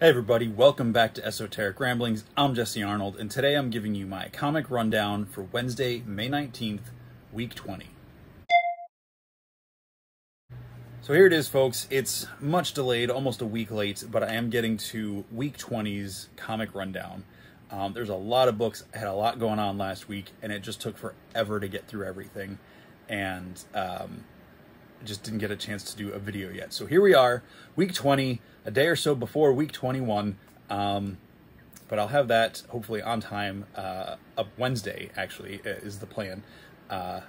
Hey everybody, welcome back to Esoteric Ramblings. I'm Jesse Arnold, and today I'm giving you my comic rundown for Wednesday, May 19th, week 20. So here it is, folks. It's much delayed, almost a week late, but I am getting to week 20's comic rundown. There's a lot of books. I had a lot going on last week, and it just took forever to get through everything, and just didn't get a chance to do a video yet. So here we are, week 20, a day or so before week 21, but I'll have that hopefully on time, up Wednesday, actually, is the plan.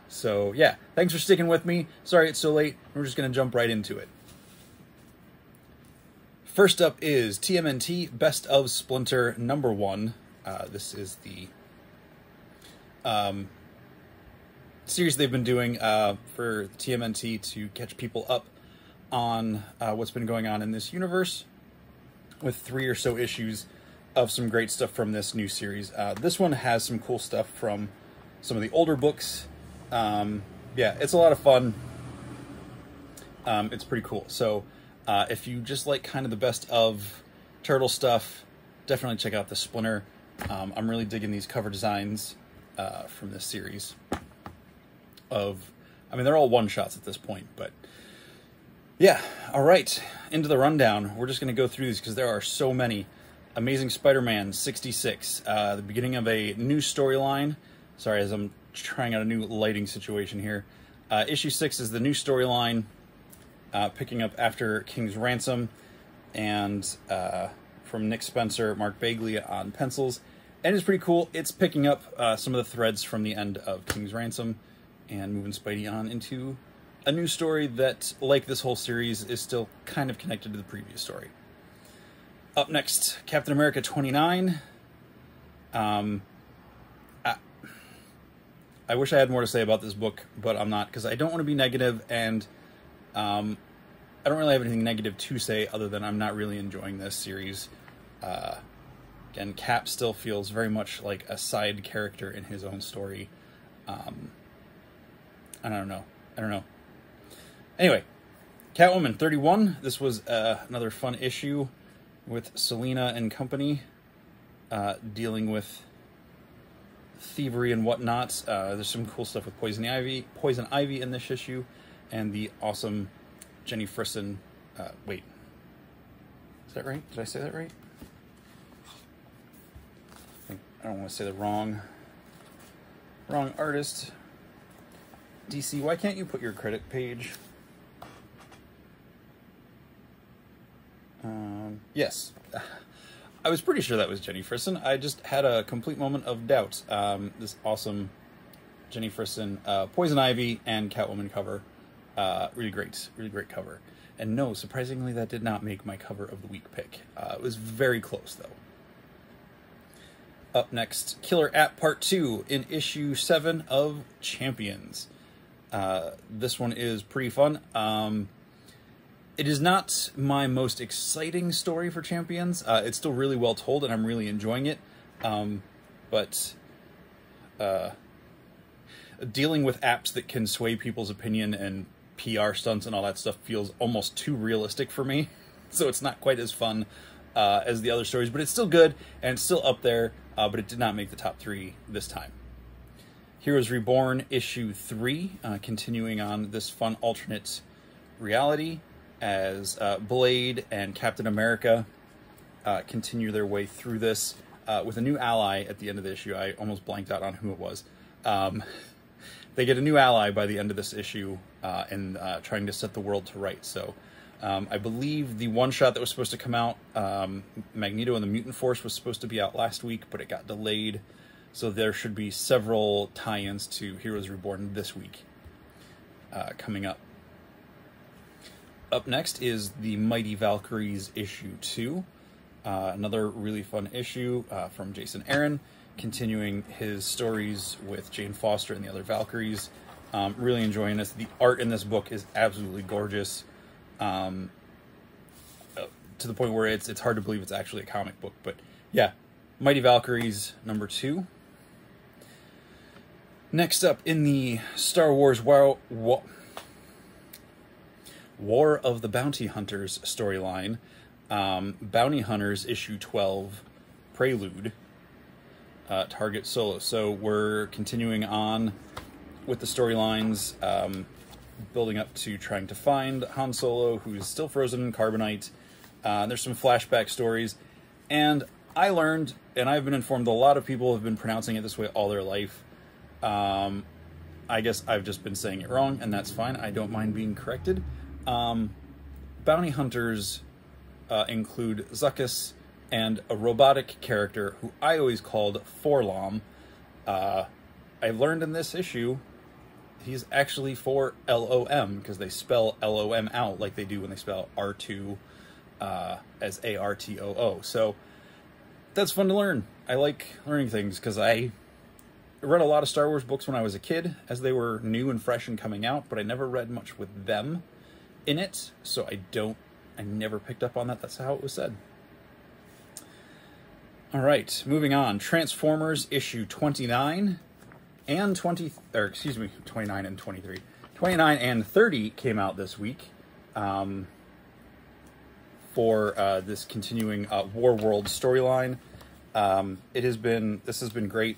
So yeah, thanks for sticking with me. Sorry it's so late. We're just going to jump right into it. First up is TMNT Best of Splinter #1. This is the series they've been doing for TMNT to catch people up on what's been going on in this universe, with 3 or so issues of some great stuff from this new series. This one has some cool stuff from some of the older books. Yeah, it's a lot of fun. It's pretty cool. So if you just like kind of the best of turtle stuff, definitely check out the Splinter. I'm really digging these cover designs from this series. I mean, they're all one-shots at this point, but yeah. All right, into the rundown. We're just going to go through these because there are so many. Amazing Spider-Man 66, the beginning of a new storyline. Sorry, as I'm trying out a new lighting situation here. Issue 6 is the new storyline, picking up after King's Ransom, and from Nick Spencer, Mark Bagley on pencils. And it's pretty cool. It's picking up some of the threads from the end of King's Ransom and moving Spidey on into a new story that, like this whole series, is still kind of connected to the previous story. Up next, Captain America 29. I wish I had more to say about this book, but I'm not, because I don't want to be negative, and I don't really have anything negative to say other than I'm not really enjoying this series. Again, Cap still feels very much like a side character in his own story. I don't know. Anyway, Catwoman 31. This was another fun issue with Selina and company, dealing with thievery and whatnot. There's some cool stuff with Poison Ivy in this issue, and the awesome Jenny Frison. Wait, is that right? Did I say that right? I don't want to say the wrong artist. DC, why can't you put your credit page? Yes. I was pretty sure that was Jenny Frison. I just had a complete moment of doubt. This awesome Jenny Frison, Poison Ivy and Catwoman cover. Really great cover. And no, surprisingly, that did not make my cover of the week pick. It was very close, though. Up next, Killer App Part 2 in issue 7 of Champions. This one is pretty fun. It is not my most exciting story for Champions. It's still really well told, and I'm really enjoying it. But dealing with apps that can sway people's opinion and PR stunts and all that stuff feels almost too realistic for me. So it's not quite as fun as the other stories, but it's still good, and it's still up there, but it did not make the top 3 this time. Heroes Reborn issue 3, continuing on this fun alternate reality as Blade and Captain America continue their way through this with a new ally at the end of the issue. I almost blanked out on who it was. They get a new ally by the end of this issue and trying to set the world to right. So I believe the one-shot that was supposed to come out, Magneto and the Mutant Force, was supposed to be out last week, but it got delayed. So there should be several tie-ins to Heroes Reborn this week coming up. Up next is the Mighty Valkyries issue 2. Another really fun issue from Jason Aaron, continuing his stories with Jane Foster and the other Valkyries. Really enjoying this. The art in this book is absolutely gorgeous, to the point where it's hard to believe it's actually a comic book. But yeah, Mighty Valkyries number 2. Next up in the Star Wars War of the Bounty Hunters storyline, Bounty Hunters issue 12 Prelude, Target Solo. So we're continuing on with the storylines, building up to trying to find Han Solo, who's still frozen in carbonite. There's some flashback stories, and I learned, and I've been informed, a lot of people have been pronouncing it this way all their life. I guess I've just been saying it wrong, and that's fine. I don't mind being corrected. Bounty Hunters include Zuckuss and a robotic character who I always called Forlom. I learned in this issue he's actually for LOM, because they spell LOM out like they do when they spell R2 as ARTOO. So that's fun to learn. I like learning things because I read a lot of Star Wars books when I was a kid as they were new and fresh and coming out, but I never read much with them in it, so I never picked up on that. That's how it was said. All right, moving on. Transformers issue 29 and 29 and 23. 29 and 30 came out this week for this continuing War World storyline. This has been great.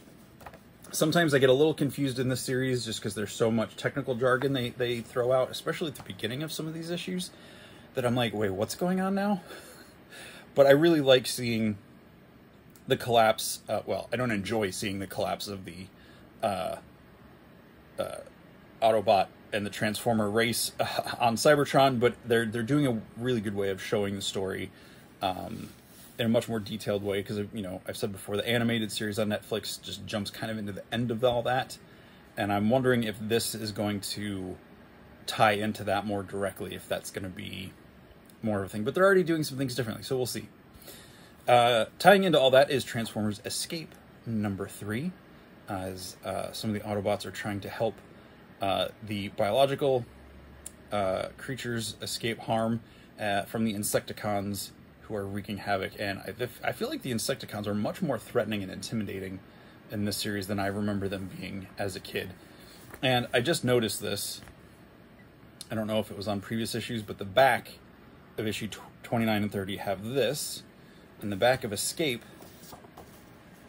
Sometimes I get a little confused in this series just because there's so much technical jargon they throw out, especially at the beginning of some of these issues, that I'm like, wait, what's going on now? But I really like seeing the collapse. Well, I don't enjoy seeing the collapse of the Autobot and the Transformer race on Cybertron, but they're doing a really good way of showing the story in a much more detailed way, because, you know, I've said before, the animated series on Netflix just jumps kind of into the end of all that, and I'm wondering if this is going to tie into that more directly, if that's going to be more of a thing. But they're already doing some things differently, so we'll see. Tying into all that is Transformers Escape number 3, as some of the Autobots are trying to help the biological creatures escape harm from the Insecticons, who are wreaking havoc. And I feel like the Insecticons are much more threatening and intimidating in this series than I remember them being as a kid. And I just noticed this. I don't know if it was on previous issues, but the back of issue 29 and 30 have this, and the back of Escape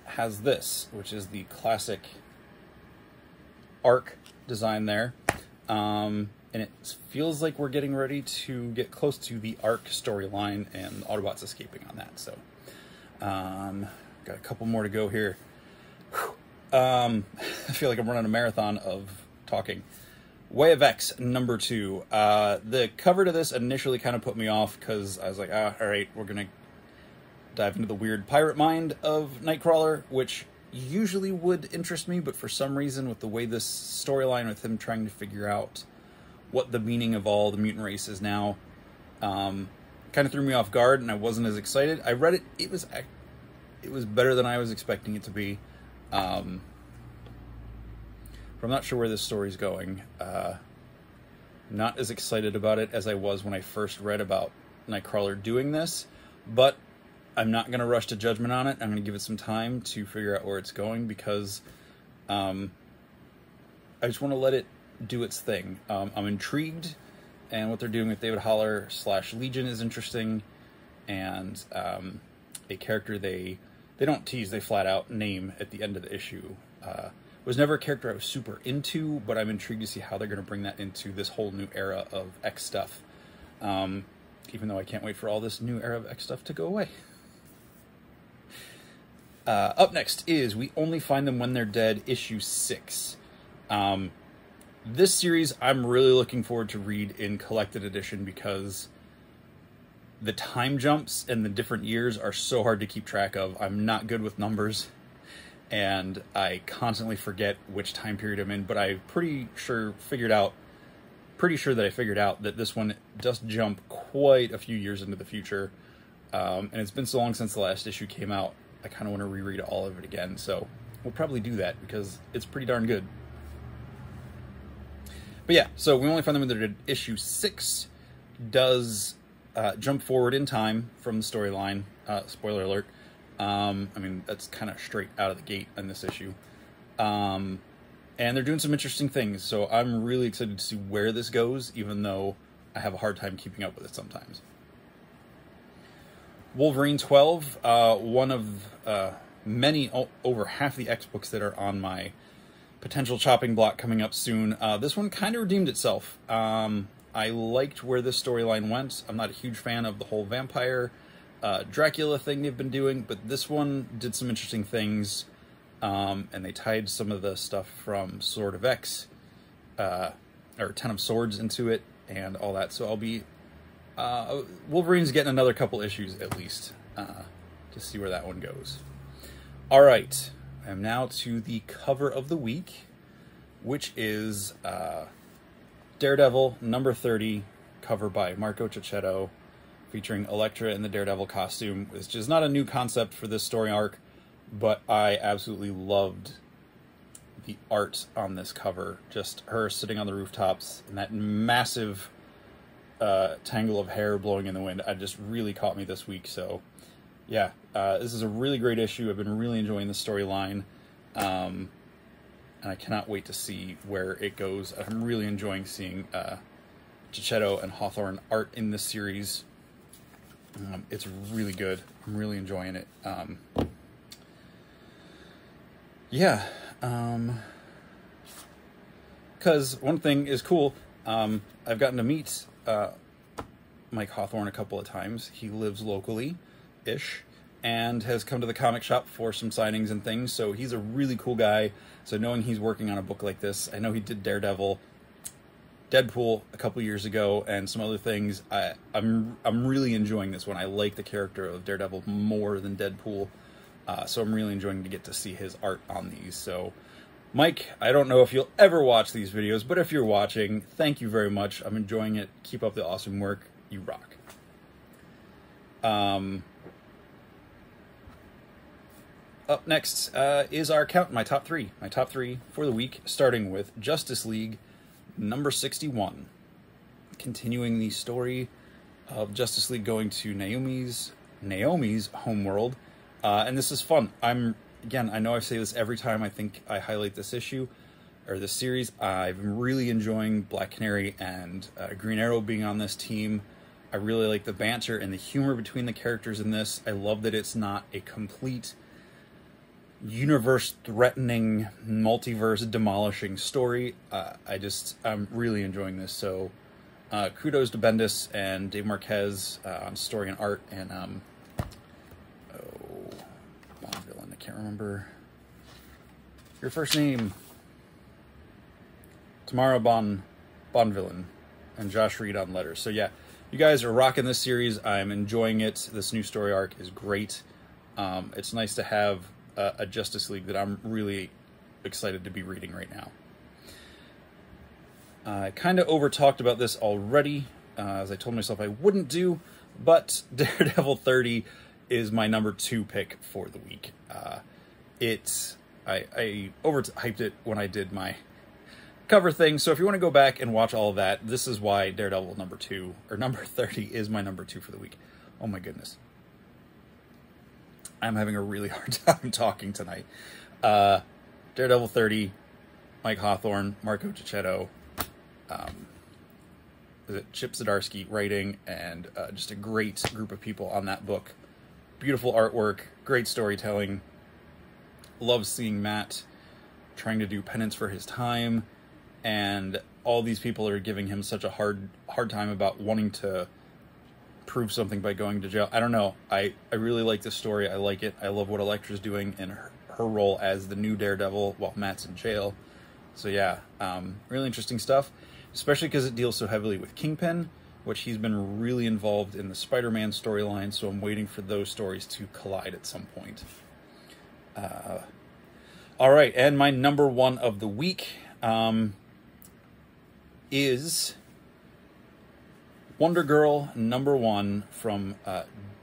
has this, which is the classic arc design there. And it feels like we're getting ready to get close to the arc storyline and Autobots escaping on that. So, got a couple more to go here. I feel like I'm running a marathon of talking. Way of X number 2. The cover to this initially kind of put me off because I was like, all right, we're going to dive into the weird pirate mind of Nightcrawler, which usually would interest me, but for some reason, with the way this storyline with him trying to figure out what the meaning of all the mutant race is now, kind of threw me off guard, and I wasn't as excited. I read it; it was better than I was expecting it to be. But I'm not sure where this story's going. Not as excited about it as I was when I first read about Nightcrawler doing this, but I'm not going to rush to judgment on it. I'm going to give it some time to figure out where it's going, because I just want to let it do its thing. I'm intrigued, and what they're doing with David Haller / Legion is interesting, and a character they don't tease, they flat out name at the end of the issue. Was never a character I was super into, but I'm intrigued to see how they're going to bring that into this whole new era of X stuff. Even though I can't wait for all this new era of X stuff to go away. Up next is We Only Find Them When They're Dead, issue 6. This series I'm really looking forward to read in collected edition, because the time jumps and the different years are so hard to keep track of. I'm not good with numbers, and I constantly forget which time period I'm in, but I'm pretty sure that I figured out that this one does jump quite a few years into the future. And it's been so long since the last issue came out, I kind of want to reread all of it again. So we'll probably do that because it's pretty darn good. But yeah, so We Only Find Them When They're Dead, issue 6 does jump forward in time from the storyline. Spoiler alert. I mean, that's kind of straight out of the gate in this issue. And they're doing some interesting things, so I'm really excited to see where this goes, even though I have a hard time keeping up with it sometimes. Wolverine 12, one of many, over half the X books that are on my potential chopping block coming up soon. This one kind of redeemed itself. I liked where this storyline went. I'm not a huge fan of the whole vampire Dracula thing they've been doing, but this one did some interesting things, and they tied some of the stuff from Sword of X, or Ten of Swords into it, and all that. So I'll be... Wolverine's getting another couple issues, at least, to see where that one goes. Alright, I am now to the cover of the week, which is Daredevil number 30, cover by Marco Cicchetto, featuring Elektra in the Daredevil costume, which is not a new concept for this story arc, but I absolutely loved the art on this cover. Just her sitting on the rooftops and that massive tangle of hair blowing in the wind. It just really caught me this week. So yeah, this is a really great issue. I've been really enjoying the storyline, and I cannot wait to see where it goes. I'm really enjoying seeing Cicchetto and Hawthorne art in this series. It's really good. I'm really enjoying it. Yeah, because one thing is cool. I've gotten to meet Mike Hawthorne a couple of times. He lives locally-ish and has come to the comic shop for some signings and things, so he's a really cool guy. So knowing he's working on a book like this, I know he did Daredevil, Deadpool a couple years ago, and some other things. I'm really enjoying this one. I like the character of Daredevil more than Deadpool, so I'm really enjoying to get to see his art on these. So Mike, I don't know if you'll ever watch these videos, but if you're watching, thank you very much. I'm enjoying it. Keep up the awesome work. You rock. Up next is our count, my top three. My top three for the week, starting with Justice League number 61. Continuing the story of Justice League going to Naomi's homeworld. And this is fun. Again, I know I say this every time I think I highlight this issue, or this series. I've been really enjoying Black Canary and Green Arrow being on this team. I really like the banter and the humor between the characters in this. I love that it's not a complete universe-threatening, multiverse-demolishing story. I'm really enjoying this. So kudos to Bendis and Dave Marquez on story and art, and I can't remember your first name. Tamara Bonvillain and Josh Reed on letters. So yeah, you guys are rocking this series. I'm enjoying it. This new story arc is great. It's nice to have a Justice League that I'm really excited to be reading right now. I kind of over-talked about this already, as I told myself I wouldn't do, but Daredevil 30 is my number 2 pick for the week. I overhyped it when I did my cover thing, so if you want to go back and watch all of that, this is why Daredevil number 30 is my number 2 for the week. Oh my goodness. I'm having a really hard time talking tonight. Daredevil 30, Mike Hawthorne, Marco Cicchetto, Chip Zdarsky writing, and just a great group of people on that book. Beautiful artwork, great storytelling. Love seeing Matt trying to do penance for his time, and all these people are giving him such a hard time about wanting to prove something by going to jail. I don't know. I really like this story. I like it. I love what Elektra's doing in her role as the new Daredevil while Matt's in jail. So yeah, really interesting stuff, especially because it deals so heavily with Kingpin, which he's been really involved in the SpiderMan storyline, so I'm waiting for those stories to collide at some point. All right, and my number 1 of the week is Wonder Girl number 1 from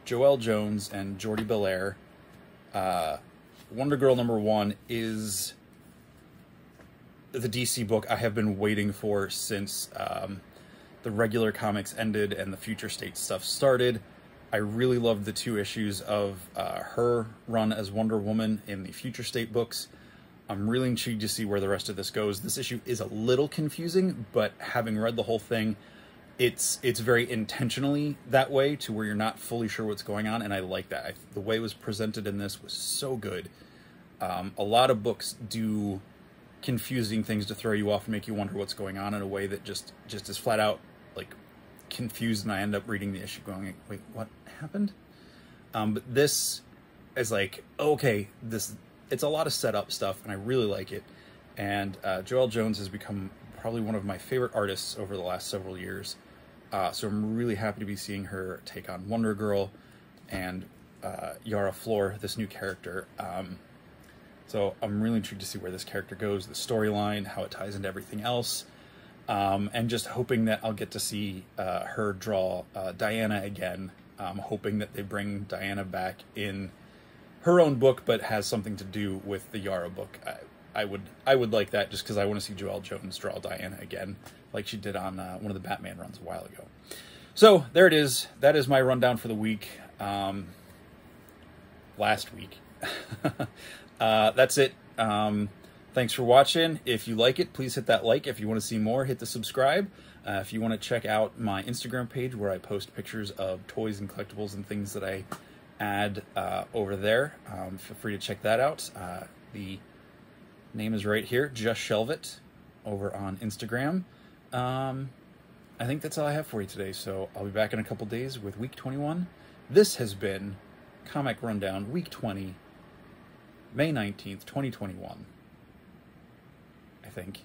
Joelle Jones and Jordi Belair. Wonder Girl number 1 is the DC book I have been waiting for since the regular comics ended and the Future State stuff started. I really loved the 2 issues of her run as Wonder Woman in the Future State books. I'm really intrigued to see where the rest of this goes. This issue is a little confusing, but having read the whole thing, it's very intentionally that way, to where you're not fully sure what's going on, and I like that. The way it was presented in this was so good. A lot of books do confusing things to throw you off and make you wonder what's going on in a way that just is flat out like confused, and I end up reading the issue going, wait, what happened? But this is like, okay, it's a lot of setup stuff, and I really like it. And Joelle Jones has become probably one of my favorite artists over the last several years. So I'm really happy to be seeing her take on Wonder Girl and Yara Flor, this new character. So I'm really intrigued to see where this character goes, the storyline, how it ties into everything else, and just hoping that I'll get to see her draw Diana again. Hoping that they bring Diana back in her own book, but has something to do with the Yara book. I would like that, just because I want to see Joelle Jones draw Diana again, like she did on one of the Batman runs a while ago. So there it is. That is my rundown for the week. Last week. That's it. Thanks for watching. If you like it, please hit that like. If you want to see more, hit the subscribe. If you want to check out my Instagram page, where I post pictures of toys and collectibles and things that I add over there, feel free to check that out. The name is right here, Just Shelve It, over on Instagram. I think that's all I have for you today, so I'll be back in a couple days with week 21. This has been Comic Rundown, week 20, May 19th, 2021. I think.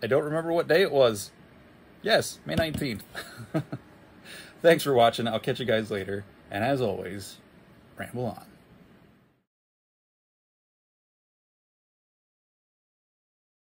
I don't remember what day it was. Yes, May 19th. Thanks for watching. I'll catch you guys later. And as always, ramble on.